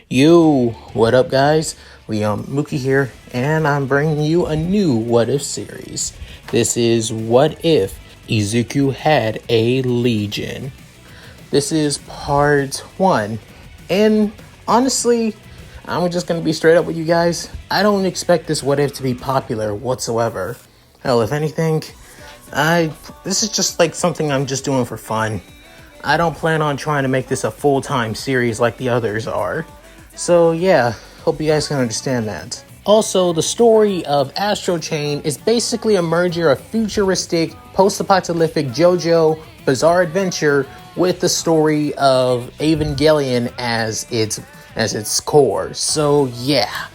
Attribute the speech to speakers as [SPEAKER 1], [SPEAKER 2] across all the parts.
[SPEAKER 1] Yo, what up, guys? Mooky here, and I'm bringing you a new What If series. This is What If Izuku Had a Legion. This is part 1, and honestly, I'm just gonna be straight up with you guys. I don't expect this What If to be popular whatsoever. Hell, if anything, this is just like something I'm just doing for fun. I don't plan on trying to make this a full-time series like the others are. So yeah, hope you guys can understand that. Also, the story of Astral Chain is basically a merger of futuristic, post-apocalyptic JoJo bizarre adventure with the story of Evangelion as its core. So yeah,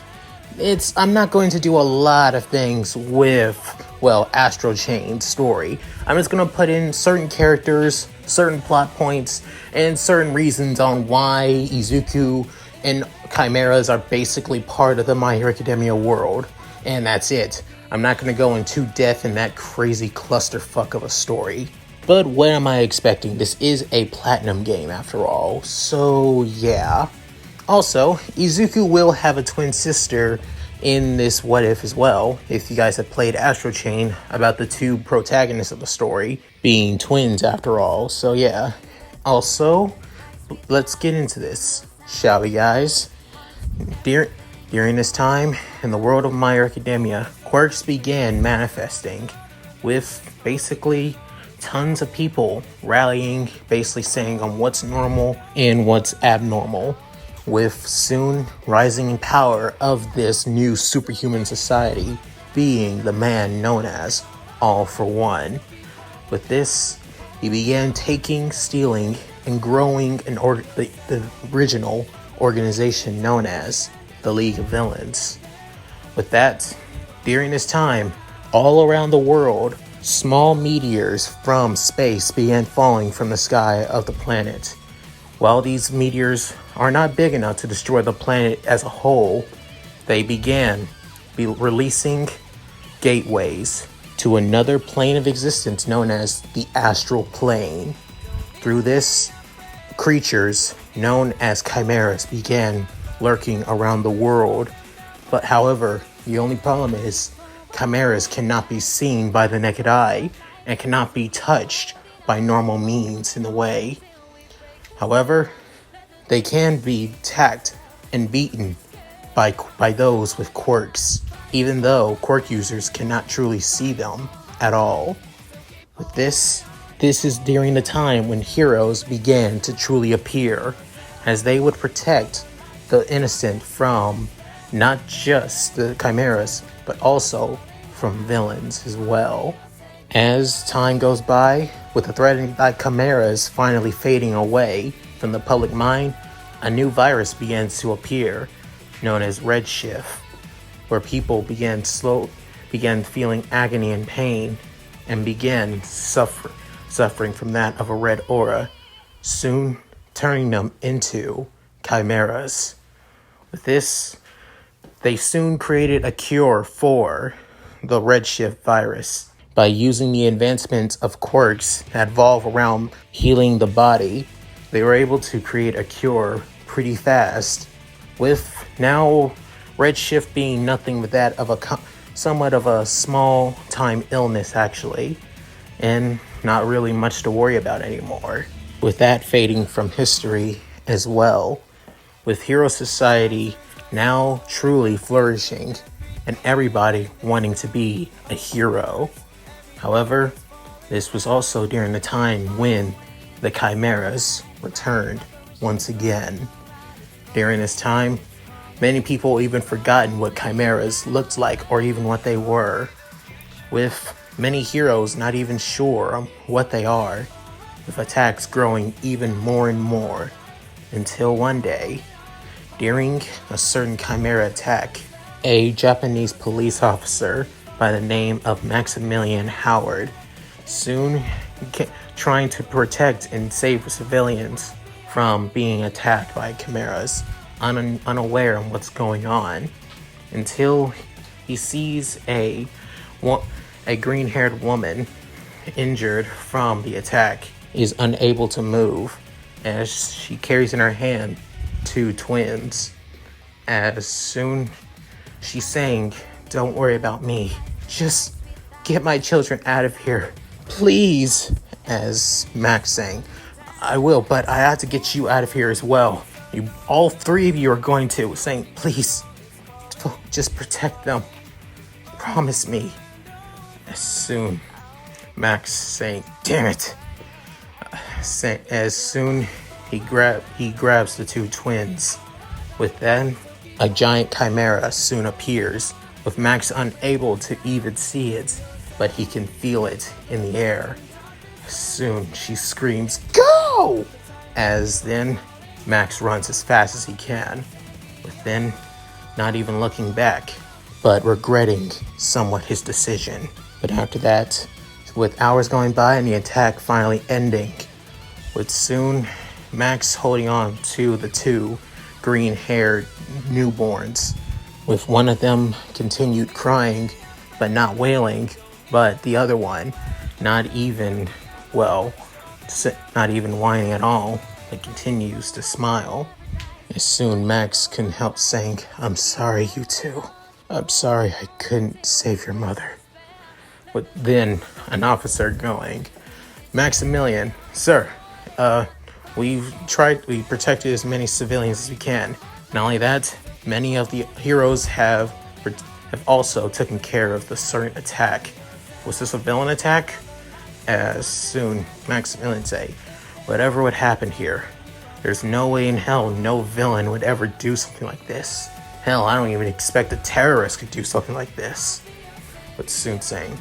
[SPEAKER 1] I'm not going to do a lot of things with, Astral Chain's story. I'm just going to put in certain characters, certain plot points, and certain reasons on why Izuku and chimeras are basically part of the My Hero Academia world. And that's it. I'm not going to go into depth in that crazy clusterfuck of a story. But what am I expecting? This is a platinum game after all. So yeah. Also, Izuku will have a twin sister in this What If as well, if you guys have played Astral Chain, about the two protagonists of the story being twins after all. So yeah. Also, let's get into this, shall we, guys? During this time, in the world of My Hero Academia, quirks began manifesting, with basically tons of people rallying, basically saying on what's normal and what's abnormal, with soon rising power of this new superhuman society being the man known as All for One. With this, he began taking, stealing, and growing the original organization known as the League of Villains. With that, during this time, all around the world, small meteors from space began falling from the sky of the planet. While these meteors are not big enough to destroy the planet as a whole, they began releasing gateways to another plane of existence known as the Astral Plane. Through this, creatures known as chimeras began lurking around the world. But however, the only problem is chimeras cannot be seen by the naked eye and cannot be touched by normal means in the way. However, they can be attacked and beaten by those with quirks, even though quirk users cannot truly see them at all. With this is during the time when heroes began to truly appear, as they would protect the innocent from not just the chimeras, but also from villains as well. As time goes by, with the threat by chimeras finally fading away from the public mind, a new virus begins to appear, known as redshift, where people began feeling agony and pain, and began suffering from that of a red aura, soon turning them into chimeras. With this, they soon created a cure for the redshift virus by using the advancements of quirks that evolve around healing the body. They were able to create a cure pretty fast, with now redshift being nothing but that of somewhat of a small time illness actually, and not really much to worry about anymore. With that fading from history as well, with Hero Society now truly flourishing and everybody wanting to be a hero. However, this was also during the time when the chimeras returned once again. During this time, many people even forgotten what chimeras looked like or even what they were, with many heroes not even sure what they are, with attacks growing even more and more, until one day, during a certain chimera attack, a Japanese police officer by the name of Maximilian Howard, soon trying to protect and save civilians from being attacked by chimeras, unaware of what's going on, until he sees a green-haired woman injured from the attack, is unable to move, as she carries in her hand two twins. As soon she's saying, "Don't worry about me. Just get my children out of here, please." As Max saying, "I will, but I have to get you out of here as well. All three of you are going to." Saying, "Please, just protect them. Promise me." As soon Max saying, "Damn it." As soon he grabs the two twins. With them, a giant chimera soon appears, with Max unable to even see it, but he can feel it in the air. Soon she screams, "Go!" As then Max runs as fast as he can, with then not even looking back, but regretting somewhat his decision. But after that, with hours going by and the attack finally ending, with soon Max holding on to the two green-haired newborns, with one of them continued crying, but not wailing, but the other one not even whining at all, but continues to smile. As soon Max couldn't help saying, "I'm sorry, you two. I'm sorry I couldn't save your mother." With then an officer going, "Maximilian, sir, we protected as many civilians as we can. Not only that, many of the heroes have also taken care of the certain attack. Was this a villain attack?" As soon Maximilian say, "Whatever would happen here, there's no way in hell no villain would ever do something like this. Hell, I don't even expect a terrorist could do something like this." But soon saying,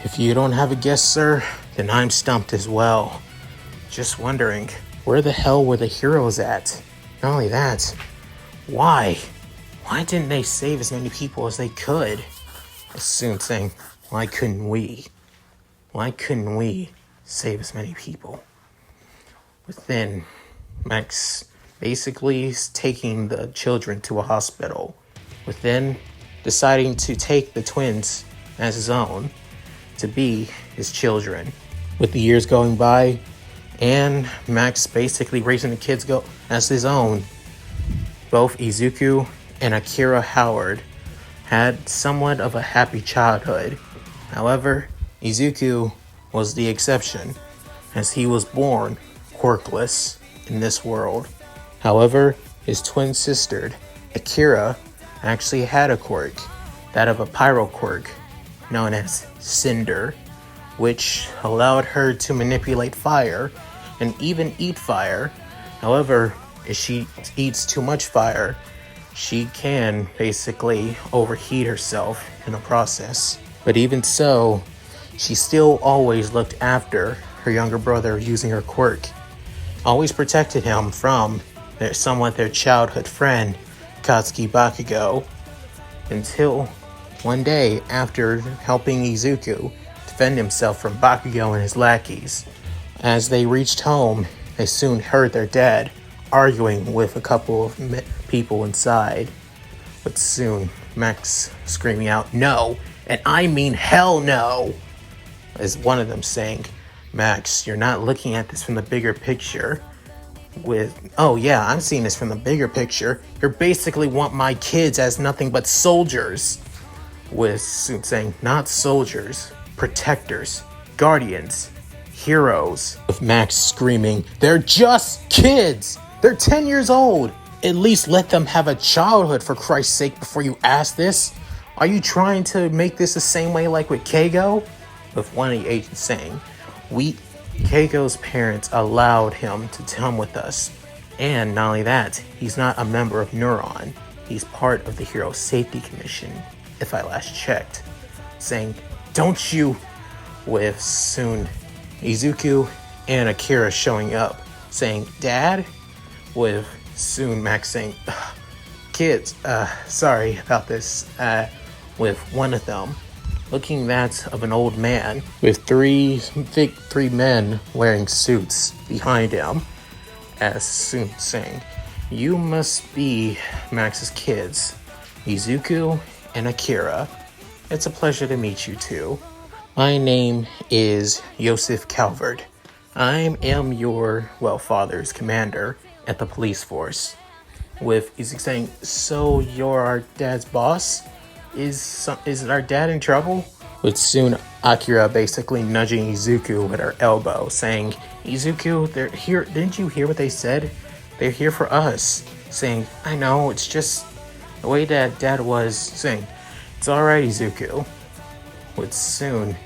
[SPEAKER 1] "If you don't have a guess, sir, then I'm stumped as well. Just wondering, where the hell were the heroes at? Not only that, why didn't they save as many people as they could?" As soon saying, Why couldn't we save as many people?" Within, Max basically taking the children to a hospital, within deciding to take the twins as his own, to be his children. With the years going by, and Max basically raising the kids as his own, both Izuku and Akira Howard had somewhat of a happy childhood. However, Izuku was the exception, as he was born quirkless in this world. However, his twin sister, Akira, actually had a quirk, that of a pyro quirk, known as Cinder, which allowed her to manipulate fire and even eat fire. However, if she eats too much fire, she can basically overheat herself in the process. But even so, she still always looked after her younger brother using her quirk, always protected him from their childhood friend, Katsuki Bakugo, until one day, after helping Izuku defend himself from Bakugo and his lackeys. As they reached home, they soon heard their dad arguing with a couple of people inside. But soon, Max screaming out, "No, and I mean hell no!" As one of them saying, "Max, you're not looking at this from the bigger picture." "Oh yeah, I'm seeing this from the bigger picture. You basically want my kids as nothing but soldiers." With soon saying, "Not soldiers, protectors, guardians, heroes." With Max screaming, "They're just kids! They're 10 years old! At least let them have a childhood, for Christ's sake, before you ask this. Are you trying to make this the same way like with Keigo?" With one of the agents saying, Keigo's parents allowed him to come with us. And not only that, he's not a member of Neuron. He's part of the Hero Safety Commission, if I last checked." Saying, "Don't you?" With soon Izuku and Akira showing up, saying, "Dad?" With soon Max saying, "Kids, sorry about this." With one of them looking that of an old man with three men wearing suits behind him, as soon saying, "You must be Max's kids, Izuku and Akira. It's a pleasure to meet you two. My name is Yosef Calvert. I am your, father's commander at the police force." with Izuku saying, "So you're our dad's boss? Is our dad in trouble?" With soon Akira basically nudging Izuku with her elbow, saying, "Izuku, they're here. Didn't you hear what they said? They're here for us." Saying, "I know, it's just the way that dad was." Saying, "It's alright, Izuku." With soon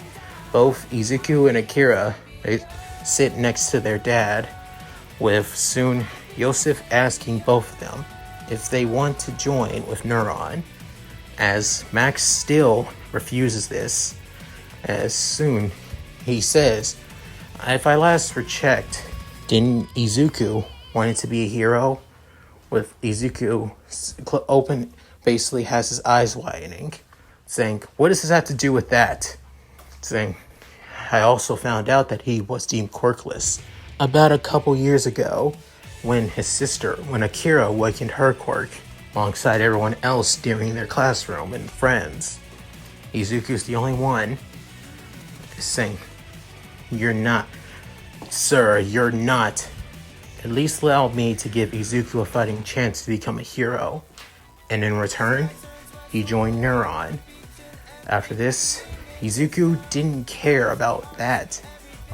[SPEAKER 1] both Izuku and Akira, they sit next to their dad, with soon Yosef asking both of them if they want to join with Neuron, as Max still refuses this. As soon he says, "If I last checked, didn't Izuku want to be a hero?" With Izuku open, basically has his eyes widening, saying, "What does this have to do with that?" Saying, "I also found out that he was deemed quirkless about a couple years ago when Akira awakened her quirk alongside everyone else during their classroom and friends. Izuku's the only one." Saying, "You're not, sir, you're not. At least allow me to give Izuku a fighting chance to become a hero." And in return, he joined Neuron. After this, Izuku didn't care about that.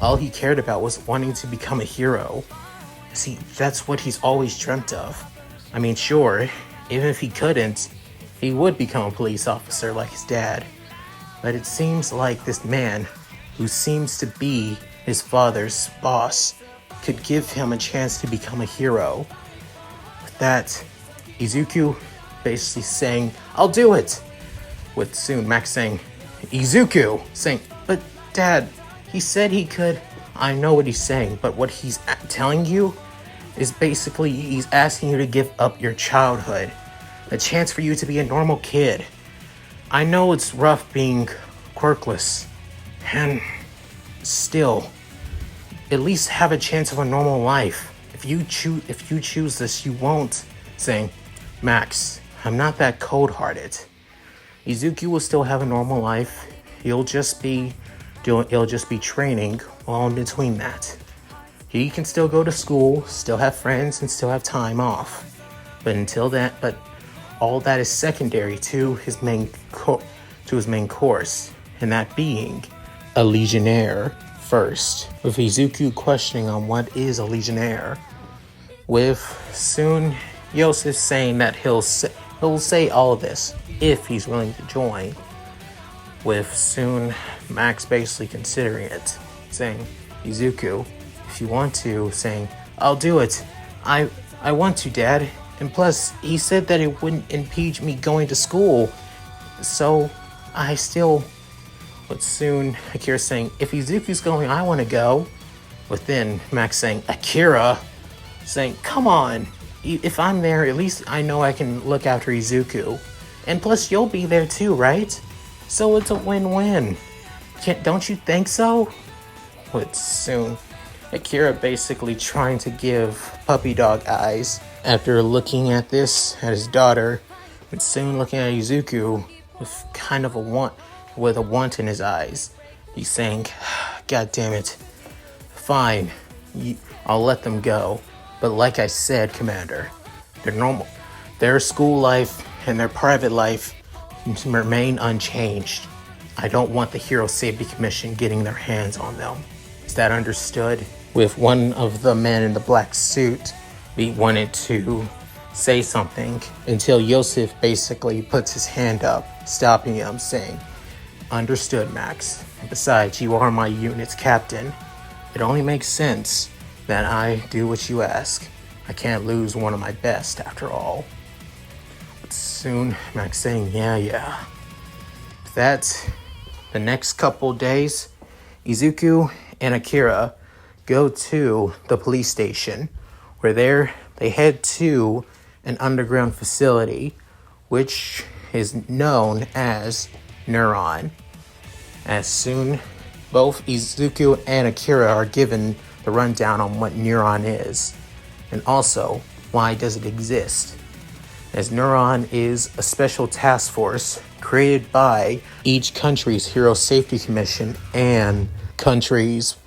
[SPEAKER 1] All he cared about was wanting to become a hero. See, that's what he's always dreamt of. I mean, sure, even if he couldn't, he would become a police officer like his dad. But it seems like this man, who seems to be his father's boss, could give him a chance to become a hero. With that, Izuku basically saying, "I'll do it." With soon Max saying, "Izuku," saying, "But Dad, he said he could." I know what he's saying, but what he's telling you is basically he's asking you to give up your childhood, a chance for you to be a normal kid. I know it's rough being quirkless, and still, at least have a chance of a normal life. If you choose this, you won't." Saying, "Max, I'm not that cold-hearted. Izuku will still have a normal life. He'll just be training while in between that. He can still go to school, still have friends, and still have time off. But all that is secondary to his main course, and that being a Legionnaire first." With Izuku questioning on what is a Legionnaire, with soon Yosef saying that he'll say all of this if he's willing to join, with soon Max basically considering it, saying, "Izuku, if you want to," saying, "I'll do it. I want to, Dad. And plus, he said that it wouldn't impede me going to school. So, I still..." But soon, Akira saying, "If Izuku's going, I want to go." But then Max saying, "Akira," saying, "Come on. If I'm there, at least I know I can look after Izuku. And plus, you'll be there too, right? So it's a win-win. Don't you think so?" But soon, Akira basically trying to give puppy dog eyes after looking at his daughter, and soon looking at Izuku with kind of a want in his eyes. He's saying, "God damn it. Fine, I'll let them go. But like I said, Commander, their school life and their private life remain unchanged. I don't want the Hero Safety Commission getting their hands on them. Is that understood?" With one of the men in the black suit, he wanted to say something until Yosef basically puts his hand up, stopping him, saying, "Understood, Max. Besides, you are my unit's captain. It only makes sense that I do what you ask. I can't lose one of my best, after all." But soon, Max saying, yeah. That, the next couple days, Izuku and Akira go to the police station, where they head to an underground facility, which is known as Neuron. As soon, both Izuku and Akira are given the rundown on what Neuron is, and also why does it exist. As Neuron is a special task force created by each country's Hero Safety Commission and country's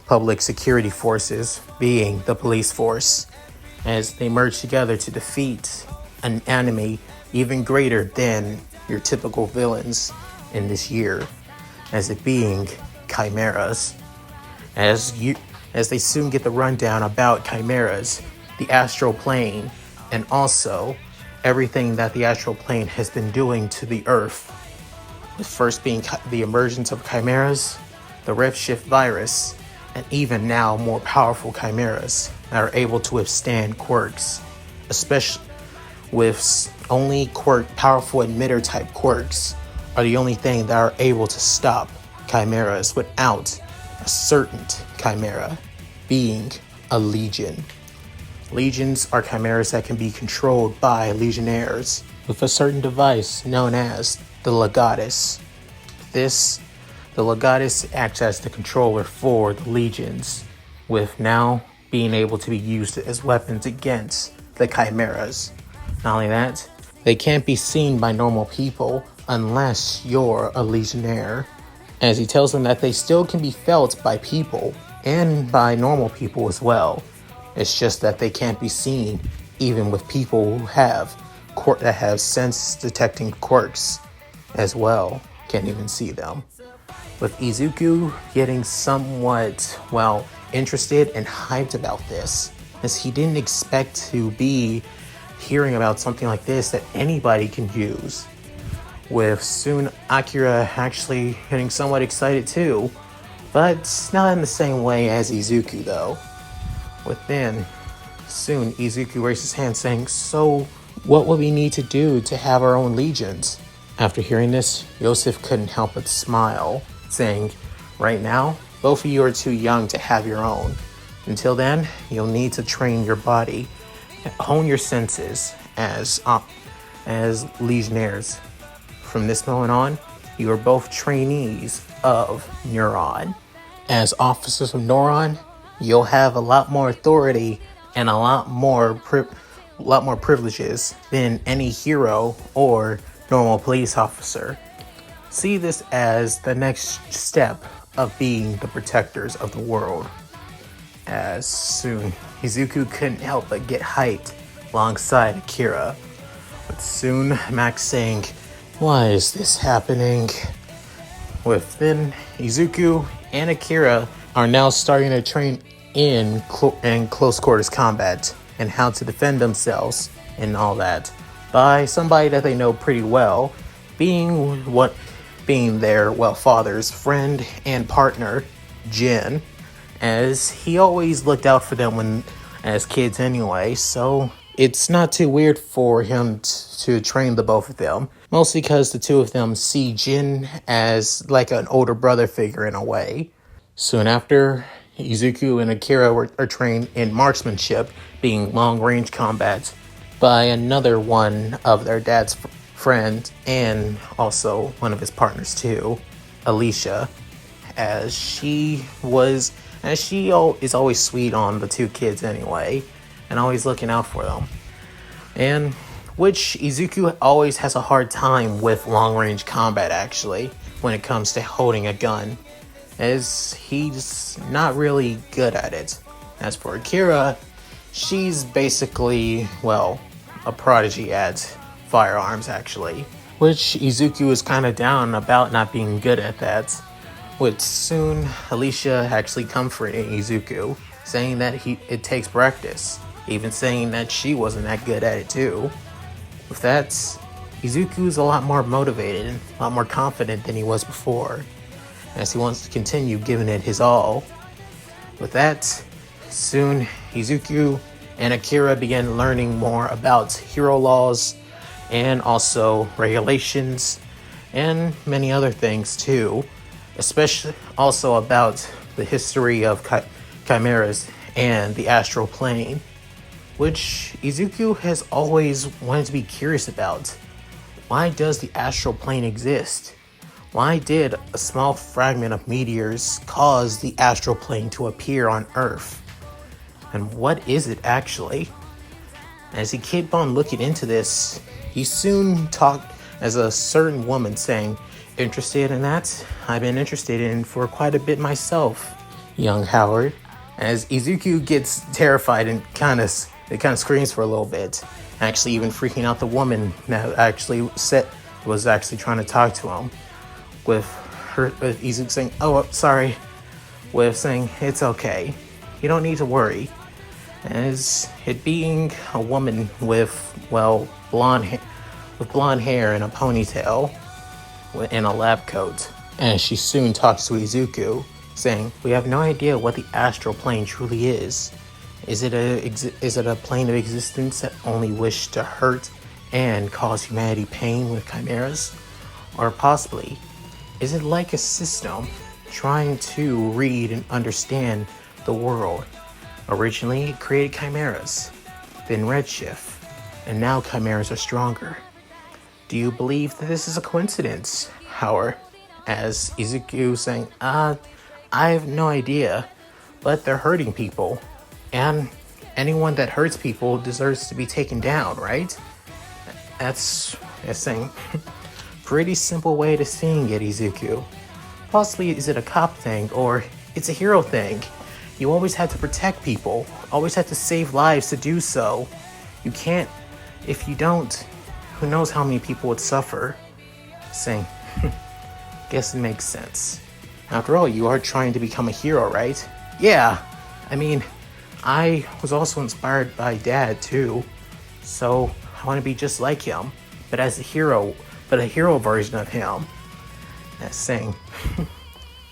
[SPEAKER 1] public security forces, being the police force. as they merge together to defeat an enemy even greater than your typical villains in this year, as it being chimeras. As they soon get the rundown about chimeras, the astral plane, and also everything that the astral plane has been doing to the Earth. The first being the emergence of chimeras, the redshift virus, and even now more powerful chimeras that are able to withstand quirks, especially with only powerful emitter type quirks are the only thing that are able to stop chimeras without a certain chimera being a legion. Legions are chimeras that can be controlled by legionnaires with a certain device known as the legatus. The legatus acts as the controller for the legions, with now being able to be used as weapons against the chimeras. Not only that, they can't be seen by normal people unless you're a legionnaire, as he tells them that they still can be felt by people and by normal people as well. It's just that they can't be seen even with people who have sense detecting quirks as well. Can't even see them. With Izuku getting somewhat, interested and hyped about this, as he didn't expect to be hearing about something like this that anybody can use. With soon Akira actually getting somewhat excited too, but not in the same way as Izuku though. Within, soon Izuku raised his hand saying, "So, what would we need to do to have our own legions?" After hearing this, Yosef couldn't help but smile, saying, "Right now, both of you are too young to have your own. Until then, you'll need to train your body, hone your senses as legionnaires. From this moment on, you are both trainees of Neuron. As officers of Neuron, you'll have a lot more authority and a lot more privileges than any hero or normal police officer. See this as the next step of being the protectors of the world." As soon, Izuku couldn't help but get hyped alongside Akira, with soon Max saying, "Why is this happening?" Within, Izuku and Akira are now starting to train in close quarters combat and how to defend themselves and all that by somebody that they know pretty well, being their father's friend and partner, Jin, as he always looked out for them as kids anyway, so it's not too weird for him to train the both of them, mostly because the two of them see Jin as like an older brother figure in a way. Soon after, Izuku and Akira are trained in marksmanship, being long-range combat, by another one of their dad's friends and also one of his partners too, Alicia, as she is always sweet on the two kids anyway, and always looking out for them. And which Izuku always has a hard time with long-range combat actually, when it comes to holding a gun, as he's not really good at it. As for Akira, she's basically, a prodigy at firearms actually, which Izuku is kind of down about not being good at that. With soon Alicia actually comforting Izuku, saying that it takes practice, even saying that she wasn't that good at it too. With that, Izuku's a lot more motivated and a lot more confident than he was before, as he wants to continue giving it his all. With that, soon Izuku and Akira began learning more about hero laws and also regulations and many other things too, especially also about the history of chimeras and the astral plane, which Izuku has always wanted to be curious about. Why does the astral plane exist? Why did a small fragment of meteors cause the astral plane to appear on Earth? And what is it actually? As he kept on looking into this, he soon talked as a certain woman saying, "Interested in that? I've been interested in for quite a bit myself, young Howard." As Izuku gets terrified and kind of It kind of screams for a little bit, actually even freaking out the woman that actually was actually trying to talk to him, with Izuku saying, "Oh, sorry," with saying, "It's okay, you don't need to worry." As it being a woman with, well, blonde hair and a ponytail in a lab coat. And she soon talks to Izuku, saying, "We have no idea what the astral plane truly is. Is it a plane of existence that only wish to hurt and cause humanity pain with chimeras? Or possibly, is it like a system trying to read and understand the world? Originally, it created chimeras, then redshift, and now chimeras are stronger. Do you believe that this is a coincidence, Howard?" As Izuku saying, I have no idea, but they're hurting people, and anyone that hurts people deserves to be taken down, right? That's saying, pretty simple way to seeing it, Izuku. Possibly is it a cop thing, or it's a hero thing. You always have to protect people, always have to save lives to do so. You can't, if you don't, who knows how many people would suffer. Saying, guess it makes sense. After all, you are trying to become a hero, right? Yeah, I mean, I was also inspired by Dad too, so I want to be just like him, but as a hero, but a hero version of him. That's saying,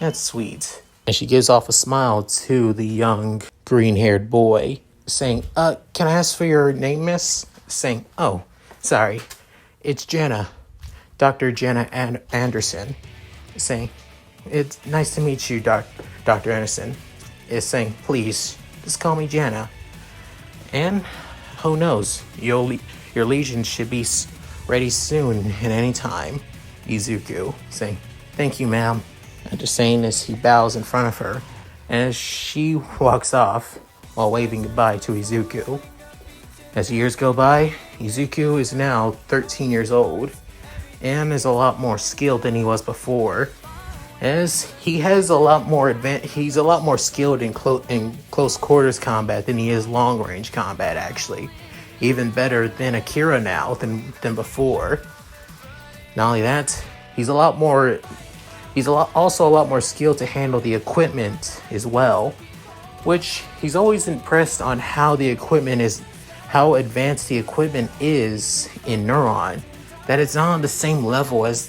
[SPEAKER 1] that's sweet. And she gives off a smile to the young green-haired boy, saying, can I ask for your name, miss? Saying, oh, sorry, it's Jenna, Dr. Jenna Anderson. Saying, it's nice to meet you, Dr. Anderson. Is saying, please, just call me Jenna. And who knows, your legion should be ready soon at any time. Izuku saying, thank you, ma'am. After saying this, he bows in front of her, and as she walks off while waving goodbye to Izuku. As years go by, Izuku is now 13 years old and is a lot more skilled than he was before, as he has he's a lot more skilled in close quarters combat than he is long range combat, actually. Even better than Akira now than before. Not only that, he's also a lot more skilled to handle the equipment as well, which he's always impressed on how advanced the equipment is in Neuron. That it's not on the same level as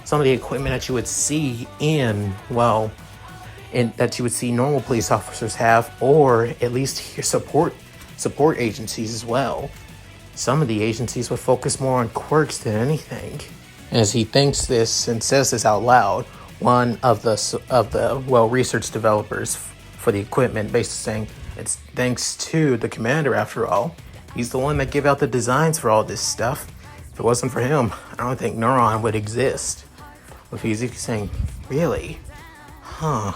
[SPEAKER 1] some of the equipment that you would see that you would see normal police officers have, or at least your support agencies as well. Some of the agencies would focus more on quirks than anything. As he thinks this and says this out loud, one of the research developers for the equipment basically saying, it's thanks to the commander after all. He's the one that gave out the designs for all this stuff. If it wasn't for him, I don't think Neuron would exist. With Izuku saying, really? Huh.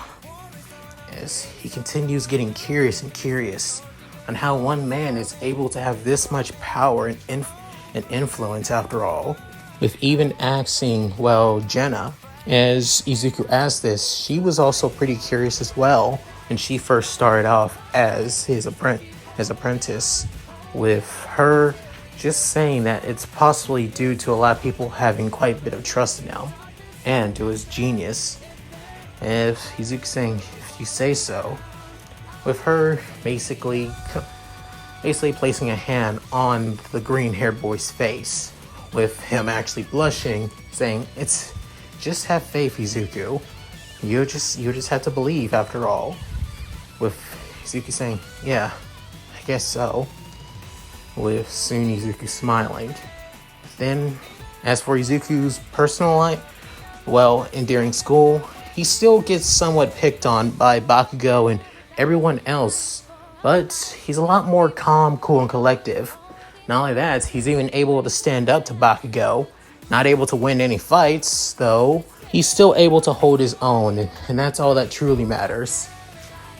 [SPEAKER 1] As he continues getting curious on how one man is able to have this much power and influence after all. With even asking, Jenna, as Izuku asked this, she was also pretty curious as well when she first started off as his apprentice, with her just saying that it's possibly due to a lot of people having quite a bit of trust in him and to his genius. And if Izuku saying, if you say so, with her basically placing a hand on the green-haired boy's face, with him actually blushing, saying, it's just have faith, Izuku. You just have to believe after all. With Izuku saying, yeah, I guess so. With soon Izuku smiling. Then, as for Izuku's personal life, during school, he still gets somewhat picked on by Bakugo and everyone else, but he's a lot more calm, cool, and collective. Not only that, he's even able to stand up to Bakugo. Not able to win any fights, though. He's still able to hold his own, and that's all that truly matters.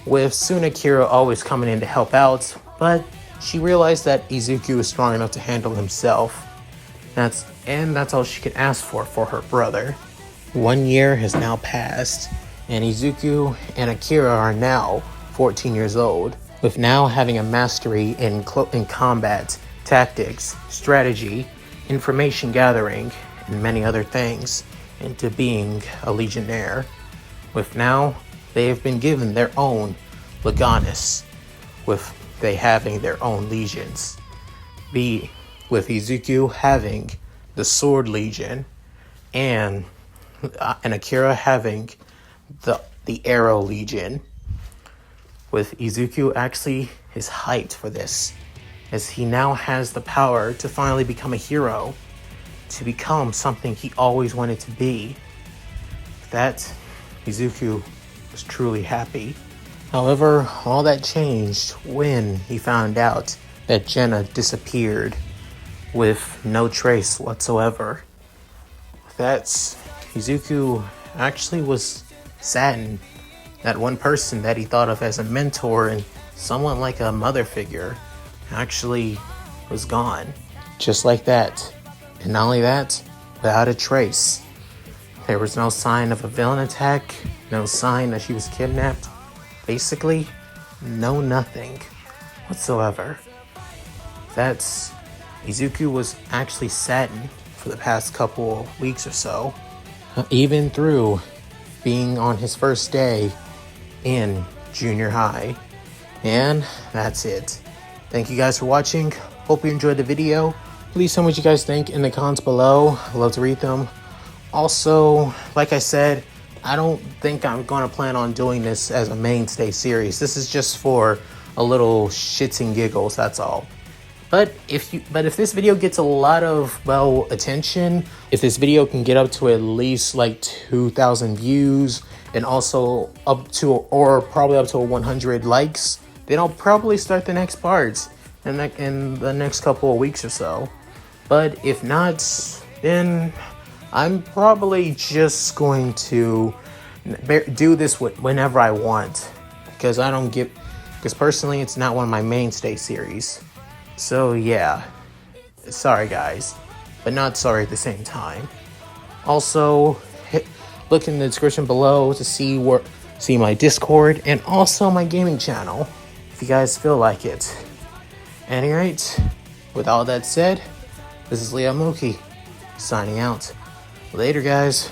[SPEAKER 1] With soon Akira always coming in to help out, but she realized that Izuku is strong enough to handle himself. That's all she could ask for her brother. 1 year has now passed, and Izuku and Akira are now 14 years old. with now having a mastery in combat, tactics, strategy, information gathering, and many other things, into being a legionnaire. With now, they have been given their own Leganis, with they having their own legions. With Izuku having the Sword Legion, and Akira having the Arrow Legion. With Izuku actually is hyped for this, as he now has the power to finally become a hero, to become something he always wanted to be. That Izuku was truly happy. However, all that changed when he found out that Jenna disappeared with no trace whatsoever. That Izuku actually was saddened that one person that he thought of as a mentor and someone like a mother figure actually was gone. Just like that. And not only that, without a trace. There was no sign of a villain attack, no sign that she was kidnapped. Basically, no nothing whatsoever. That's Izuku was actually saddened for the past couple of weeks or so, even through being on his first day in junior high. And that's it. Thank you guys for watching. Hope you enjoyed the video. Please tell me what you guys think in the comments below. I'd love to read them. Also, like I said, I don't think I'm going to plan on doing this as a mainstay series. This is just for a little shits and giggles, that's all. But if this video gets a lot of, well, attention, if this video can get up to at least like 2,000 views and also up to, or probably up to 100 likes, then I'll probably start the next part in the next couple of weeks or so. But if not, then I'm probably just going to do this whenever I want, because personally it's not one of my mainstay series. So yeah, sorry guys, but not sorry at the same time. Also, look in the description below to see my Discord and also my gaming channel, if you guys feel like it. Anyways, with all that said, this is Mooky, signing out. Later guys.